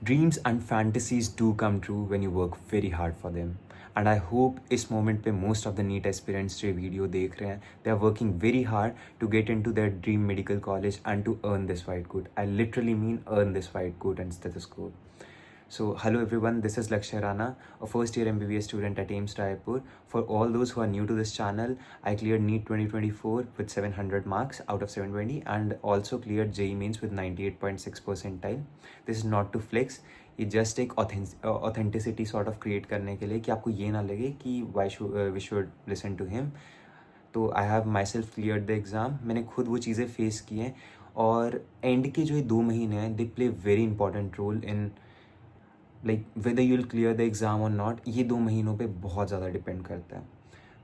Dreams and fantasies do come true when you work very hard for them and I hope इस moment पे most of the NEET aspirants जो video देख रहे हैं they are working very hard to get into their dream medical college and to earn this white coat. I literally mean earn this white coat and stethoscope. So, hello everyone, this is Lakshya Rana, a first year MBBS student at AIMS Raipur. For all those who are new to this channel, I cleared NEET 2024 with 700 marks out of 720 and also cleared JEE Mains with 98.6 percentile. This is not to flex, ये just एक authenticity sort of create करने के लिए कि आपको ये ना लगे कि we should listen to him. तो I have myself clear the exam. मैंने खुद वो चीज़ें फेस की हैं और एंड के जो ये 2 महीने हैं they play very important role in like whether you will clear the exam और नॉट. ये 2 महीनों पे बहुत ज़्यादा डिपेंड करता है.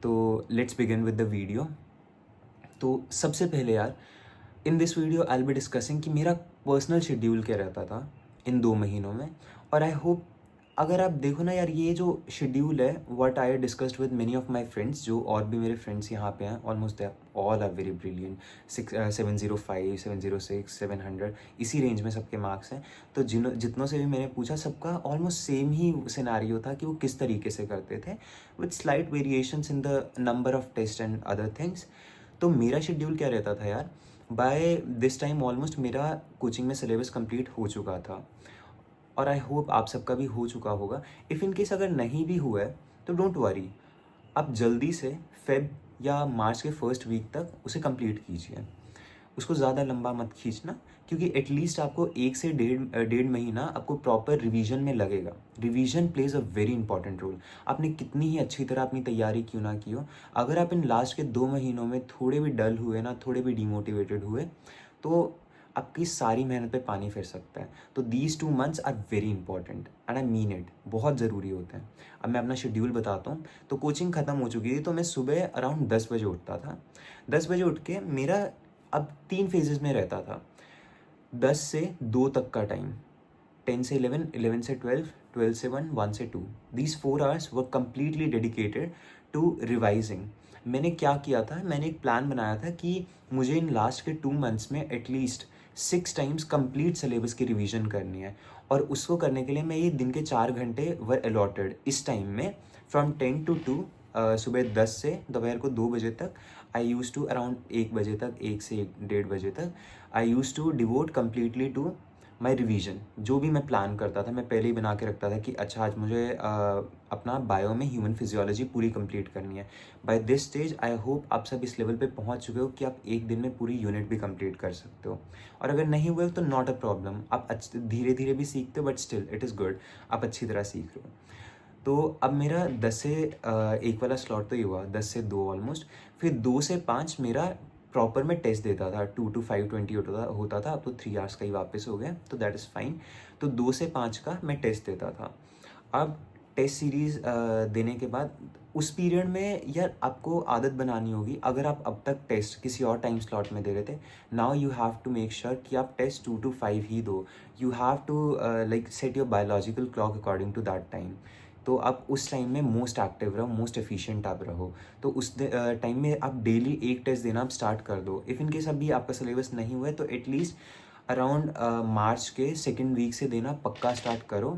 तो let's begin with the video. तो सबसे पहले यार in this video I will be discussing कि मेरा पर्सनल शेड्यूल क्या रहता था इन 2 महीनों में. और आई होप अगर आप देखो ना यार ये जो शेड्यूल है what I discussed with many of my friends, जो और भी मेरे फ्रेंड्स यहाँ पे हैं, almost they all are very brilliant. 705 706 700 इसी रेंज में सबके मार्क्स हैं. तो जितनों से भी मैंने पूछा सबका ऑलमोस्ट सेम ही सिनारियो था कि वो किस तरीके से करते थे with slight variations in the number of test and other things. तो मेरा शेड्यूल क्या रहता था यार, बाय दिस टाइम ऑलमोस्ट मेरा कोचिंग में सिलेबस कंप्लीट हो चुका था और आई होप आप सबका भी हो चुका होगा. इफ़ इन केस अगर नहीं भी हुआ है तो डोंट वरी, आप जल्दी से फेब या मार्च के फर्स्ट वीक तक उसे कंप्लीट कीजिए. उसको ज़्यादा लंबा मत खींचना क्योंकि एटलीस्ट आपको 1 से डेढ़ महीना आपको प्रॉपर रिवीजन में लगेगा. Revision plays a very important role. आपने कितनी ही अच्छी तरह अपनी तैयारी क्यों ना की हो, अगर आप इन लास्ट के 2 महीनों में थोड़े भी डल हुए ना, थोड़े भी डिमोटिवेटेड हुए तो आपकी सारी मेहनत पे पानी फिर सकता है. तो these 2 months are very important and I mean it, बहुत ज़रूरी होते हैं. अब मैं अपना शेड्यूल बताता हूँ. तो कोचिंग ख़त्म हो चुकी थी तो मैं सुबह अराउंड 10 बजे उठता था. 10 बजे उठ के मेरा अब 3 फेजेस में रहता था. 10 से 2 तक का टाइम, 10 से 11, 11 से 12, 12 से 1, 1 से 2. These 4 hours were completely dedicated to revising. मैंने क्या किया था, मैंने एक प्लान बनाया था कि मुझे इन लास्ट के 2 मंथ्स में एटलीस्ट 6 टाइम्स कंप्लीट सिलेबस की रिवीजन करनी है. और उसको करने के लिए मैं ये दिन के 4 घंटे वर अलॉटेड. इस टाइम में फ्रॉम 10 to 2, सुबह 10 से दोपहर को 2 बजे तक, आई यूज़ टू अराउंड 1 बजे तक, 1 से 1:30 बजे तक I use to devote completely to my revision. जो भी मैं प्लान करता था मैं पहले ही बना के रखता था कि अच्छा आज मुझे अपना बायो में ह्यूमन फिजियोलॉजी पूरी कंप्लीट करनी है. By this stage I hope आप सब इस लेवल पे पहुंच चुके हो कि आप एक दिन में पूरी यूनिट भी कंप्लीट कर सकते हो. और अगर नहीं हुए तो नॉट अ प्रॉब्लम, आप धीरे धीरे भी सीखते हो but still it is good, आप अच्छी तरह सीख रहे हो. तो अब मेरा 10 से 1 वाला स्लॉट तो ये हुआ, 10 से 2 ऑलमोस्ट. फिर 2 से 5 मेरा प्रॉपर मैं टेस्ट देता था. 2 to 5:20 होता था. अब तो 3 आवर्स का ही वापस हो गया तो दैट इज़ फाइन. तो 2 से 5 का मैं टेस्ट देता था. अब टेस्ट सीरीज़ देने के बाद उस पीरियड में यार आपको आदत बनानी होगी. अगर आप अब तक टेस्ट किसी और टाइम स्लॉट में दे रहे थे, now you have to make sure कि आप टेस्ट 2 to 5 ही दो. You have to like set your biological clock according to that time. तो आप उस टाइम में मोस्ट एक्टिव रहो, मोस्ट एफिशिएंट आप रहो. तो उस टाइम में आप डेली एक टेस्ट देना आप स्टार्ट कर दो. इफ़ इन केस अभी आपका सिलेबस नहीं हुआ है तो एटलीस्ट अराउंड मार्च के 2nd वीक से देना पक्का स्टार्ट करो.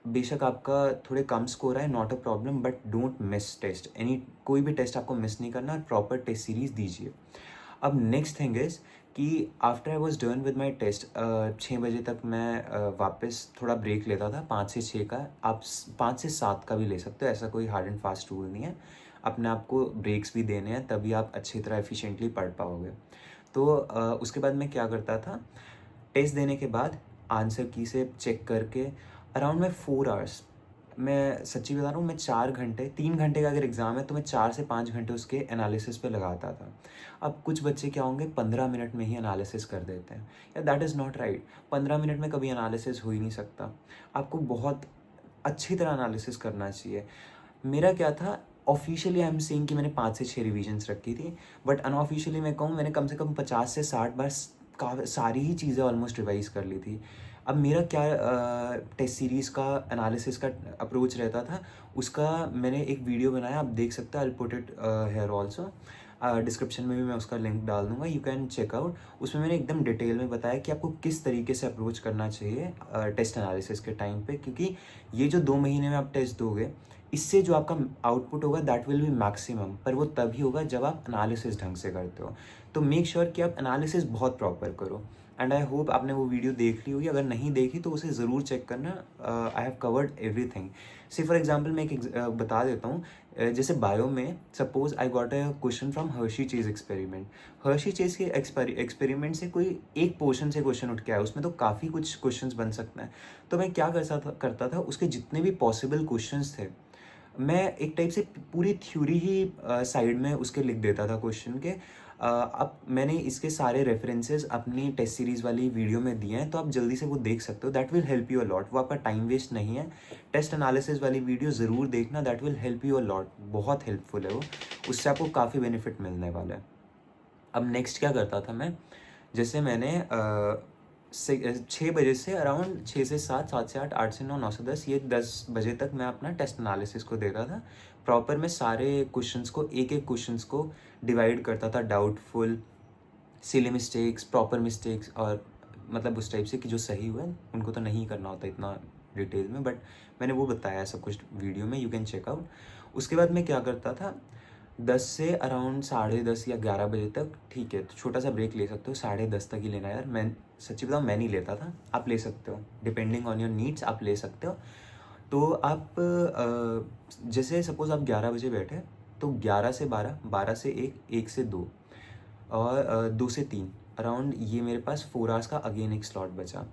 बेशक आपका थोड़े कम स्कोर है, not a problem, but don't miss test. कोई भी टेस्ट आपको मिस नहीं करना, प्रॉपर टेस्ट सीरीज़ दीजिए. अब नेक्स्ट थिंग इज़ कि after I was done with my test 6 बजे तक मैं वापस थोड़ा ब्रेक लेता था. 5 से 6 का, आप 5 से 7 का भी ले सकते हो, ऐसा कोई हार्ड एंड फास्ट रूल नहीं है. अपने आप को ब्रेक्स भी देने हैं तभी आप अच्छी तरह एफिशिएंटली पढ़ पाओगे. तो उसके बाद मैं क्या करता था, टेस्ट देने के बाद आंसर की से चेक करके अराउंड में 4 आवर्स, मैं सच्ची बता रहा हूँ, मैं 4 घंटे, 3 घंटे का अगर एग्ज़ाम है तो मैं 4 से 5 घंटे उसके एनालिसिस पे लगाता था. अब कुछ बच्चे क्या होंगे 15 मिनट में ही एनालिसिस कर देते हैं. या that is not right. 15 minute में कभी एनालिसिस हो ही नहीं सकता. आपको बहुत अच्छी तरह एनालिसिस करना चाहिए. मेरा क्या था, ऑफिशियली आई एम सेइंग कि मैंने 5 से 6 रिवीजन्स रखी थी, बट अनऑफिशियली मैं कहूँ मैंने कम से कम 50 से 60 बार सारी ही चीज़ें ऑलमोस्ट रिवाइज़ कर ली थी. अब मेरा क्या टेस्ट सीरीज़ का एनालिसिस का अप्रोच रहता था, उसका मैंने एक वीडियो बनाया, आप देख सकते हैं. I will put it here also. Description में भी मैं उसका लिंक डाल दूंगा, यू कैन चेक आउट। उसमें मैंने एकदम डिटेल में बताया कि आपको किस तरीके से अप्रोच करना चाहिए टेस्ट एनालिसिस के टाइम पे, क्योंकि ये जो 2 महीने में आप टेस्ट दोगे, इससे जो आपका आउटपुट होगा दैट विल बी मैक्सिमम, पर वो तभी होगा जब आप एनालिसिस ढंग से करते हो। तो मेक श्योर कि आप एनालिसिस बहुत प्रॉपर करो। एंड आई होप आपने वो वीडियो देख ली होगी, अगर नहीं देखी तो उसे ज़रूर चेक करना। I have covered everything. See for example मैं एक बता देता हूँ। जैसे बायो में suppose I got a question from Hershey Chase experiment. Hershey Chase के एक्सपेरिमेंट से कोई एक पोर्शन से क्वेश्चन उठ के आया, उसमें तो काफ़ी कुछ क्वेश्चंस बन सकते हैं। तो मैं क्या करता था उसके जितने भी पॉसिबल क्वेश्चंस थे, मैं एक टाइप से पूरी थ्योरी ही साइड में उसके लिख देता था क्वेश्चन के। अब मैंने इसके सारे रेफरेंसेस अपनी टेस्ट सीरीज़ वाली वीडियो में दिए हैं, तो आप जल्दी से वो देख सकते हो। That will help you a lot. वो आपका टाइम वेस्ट नहीं है। टेस्ट एनालिसिस वाली वीडियो ज़रूर देखना, that will help you a lot. बहुत हेल्पफुल है वो, उससे आपको काफ़ी बेनिफिट मिलने वाला है। अब नेक्स्ट क्या करता था मैं, जैसे मैंने 6 बजे से अराउंड 6 से 7, 7 से 8, 8 से 9, 9 से 10, ये 10 बजे तक मैं अपना टेस्ट एनालिसिस को देता था। प्रॉपर मैं सारे क्वेश्चंस को, एक एक क्वेश्चंस को डिवाइड करता था, doubtful, silly mistakes, proper mistakes, और मतलब उस टाइप से कि जो सही हुए उनको तो नहीं करना होता इतना डिटेल में, बट मैंने वो बताया सब कुछ वीडियो में, यू कैन चेक आउट। उसके बाद मैं क्या करता था, 10 से अराउंड 10:30 या 11 बजे तक, ठीक है तो छोटा सा ब्रेक ले सकते हो, 10:30 तक ही लेना यार। मैं सच्ची बताऊँ मैं नहीं लेता था, आप ले सकते हो, डिपेंडिंग ऑन योर नीड्स आप ले सकते हो। तो आप जैसे सपोज़ आप 11 बजे बैठे, तो 11 से 12, 12 से 1, 1 से 2, और 2 से 3 अराउंड, ये मेरे पास 4 आवर्स का अगेन एक स्लॉट बचा।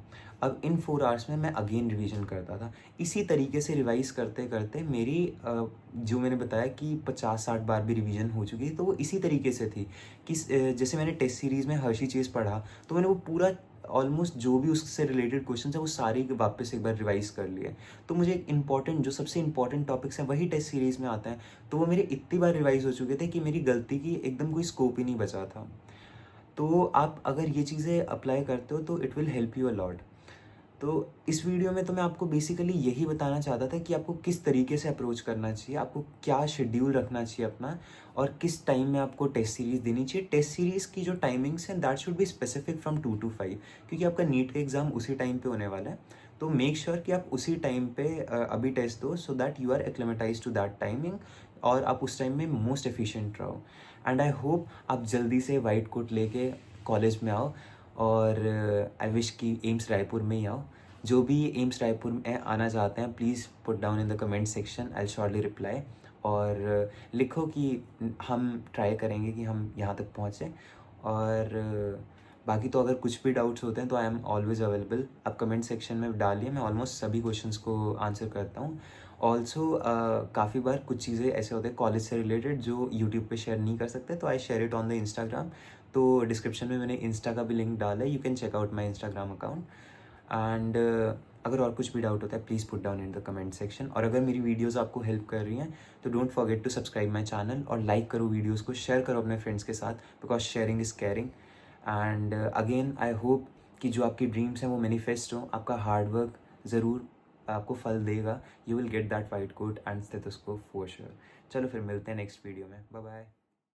अब इन 4 आवर्स में मैं अगेन रिवीजन करता था। इसी तरीके से रिवाइज़ करते करते मेरी जो मैंने बताया कि 50-60 बार भी रिवीजन हो चुकी है, तो वो इसी तरीके से थी कि जैसे मैंने टेस्ट सीरीज़ में हर्शी चेज़ पढ़ा, तो मैंने वो पूरा ऑलमोस्ट जो भी उससे रिलेटेड क्वेश्चन है वो सारे वापस एक बार रिवाइज़ कर लिए। तो मुझे एक इंपॉर्टेंट, जो सबसे इंपॉर्टेंट टॉपिक्स हैं वही टेस्ट सीरीज़ में आते हैं, तो वो मेरे इतनी बार रिवाइज़ हो चुके थे कि मेरी गलती की एकदम कोई स्कोप ही नहीं बचा था। तो आप अगर ये चीज़ें अप्लाई करते हो तो it will help you a lot. तो इस वीडियो में तो मैं आपको बेसिकली यही बताना चाहता था कि आपको किस तरीके से अप्रोच करना चाहिए, आपको क्या शेड्यूल रखना चाहिए अपना, और किस टाइम में आपको टेस्ट सीरीज़ देनी चाहिए। टेस्ट सीरीज़ की जो टाइमिंग्स हैं that should be specific from 2 to 5, क्योंकि आपका नीट का एग्ज़ाम उसी टाइम पे होने वाला है। तो मेक श्योर कि आप उसी टाइम पे अभी टेस्ट दो, so that you are acclimatize to that timing, और आप उस टाइम में मोस्ट एफिशिएंट रहो। एंड आई होप आप जल्दी से वाइट कोट लेके कॉलेज में आओ, और आई विश कि एम्स रायपुर में ही आओ। जो भी एम्स रायपुर में आना चाहते हैं, please put down in the comment section, I shortly reply. और लिखो कि हम ट्राई करेंगे कि हम यहाँ तक पहुँचें। और बाकी तो अगर कुछ भी डाउट्स होते हैं तो आई एम ऑलवेज़ अवेलेबल, आप कमेंट सेक्शन में डालिए, मैं ऑलमोस्ट सभी क्वेश्चंस को आंसर करता हूँ। ऑल्सो काफ़ी बार कुछ चीज़ें ऐसे होते हैं कॉलेज से रिलेटेड जो यूट्यूब पे शेयर नहीं कर सकते, तो I share it on the Instagram. तो डिस्क्रिप्शन में मैंने इंस्टा का भी लिंक डाला है, you can check out my Instagram account. And अगर और कुछ भी डाउट होता है please put down in the comment section. और अगर मेरी वीडियोस आपको हेल्प कर रही हैं तो don't forget to subscribe my channel, और लाइक करो वीडियोस को, शेयर करो अपने फ्रेंड्स के साथ, because sharing is caring. And again I hope कि जो आपकी ड्रीम्स हैं वो मैनिफेस्ट हो, आपका हार्डवर्क ज़रूर आपको फल देगा। You will get that white coat and stethoscope for sure. चलो फिर मिलते हैं नेक्स्ट वीडियो में, बाय बाय।